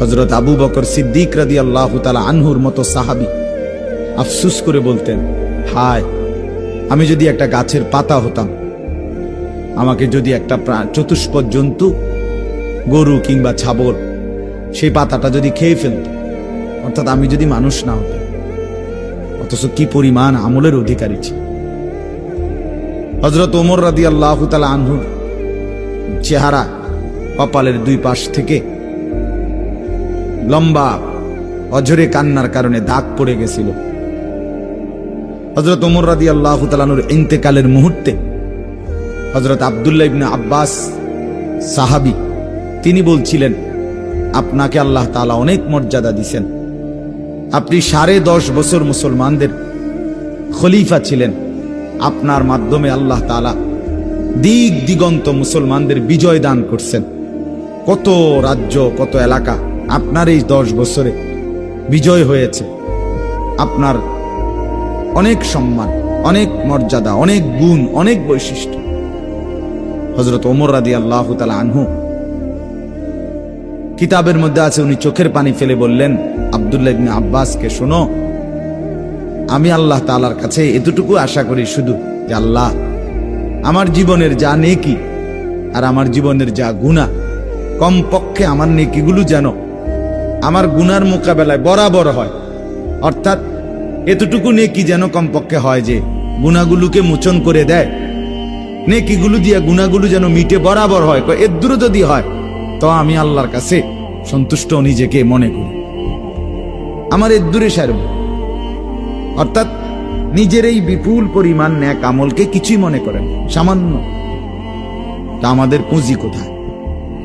হযরত আবু বকর সিদ্দিক রাদিয়াল্লাহু তাআলা আনহুর মতো সাহাবী আফসোস করে বলতেন, হায় আমি যদি একটা গাছের পাতা হতাম, আমাকে যদি একটা চতুষ্পদ জন্তু গরু কিংবা ছাগল সেই পাতাটা যদি খেয়ে ফেলত, অর্থাৎ আমি যদি মানুষ না হতাম। অথচ কি পরিমাণ আমলের অধিকারী ছিল। হযরত ওমর রাদিয়াল্লাহু তাআলা আনহুর চেহারা কপালের দুই পাশ থেকে লম্বা অঝরে কান্নার কারণে দাগ পড়ে গেছিল। হযরত ওমর রাদিয়াল্লাহু তাআলা আনহুর ইন্তেকালের মুহূর্তে হযরত আব্দুল্লাহ ইবনে আব্বাস সাহাবী তিনি বলছিলেন, আপনাকে আল্লাহ তাআলা অনেক মর্যাদা দিয়েছেন, আপনি 10.5 বছর মুসলমানদের খলিফা ছিলেন, আপনার মাধ্যমে আল্লাহ তাআলা দিক দিগন্ত মুসলমানদের বিজয় দান করছেন। কত রাজ্য কত এলাকা আপনার এই 10 বছরে বিজয় হয়েছে। আপনার অনেক সম্মান, অনেক মর্যাদা, অনেক গুণ, অনেক বৈশিষ্ট্য। হযরত ওমর রাদিয়াল্লাহু তাআলা আনহু কিতাবের মধ্যে আছে, উনি চোখের পানি ফেলে বললেন আব্দুল্লাহ ইবনে আব্বাসকে, শোনো, আমি আল্লাহ তাআলার কাছে এতটুকু আশা করি শুধু যে আল্লাহ আমার জীবনের যা নেকি আর আমার জীবনের যা গুনাহ, কমপক্ষে আমার নেকিগুলো যেন আমার গুনার মোকাবেলায় বরাবর হয়। অর্থাৎ এতটুকু নেকি যেন কমপক্ষে হয় যে গুনাহগুলোকে মোচন করে দেয়, নেকিগুলো দিয়া গুনাহগুলো যেন মিটে বরাবর হয়। এর দূরে যদি হয় তো আমি আল্লাহর কাছে সন্তুষ্ট নিজেকে মনে করি, আমার এর দূরে সারব। অর্থাৎ নিজের এই বিপুল পরিমাণ নেক আমলকে কিছুই মনে করেন, সামান্য। তা আমাদের পুঁজি কোথায়?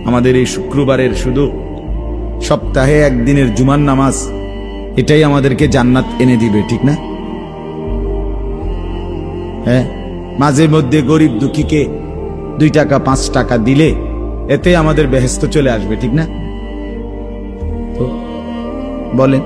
আমাদের এই শুক্রবারের শুধু সপ্তাহে একদিনের জুমার নামাজ, এটাই আমাদেরকে জান্নাত এনে দিবে, ঠিক না? হ্যাঁ, মাঝে মধ্যে গরিব দুঃখীকে 2 টাকা 5 টাকা দিলে এতে আমাদের বেহেশত চলে আসবে, ঠিক না? তো বলেন।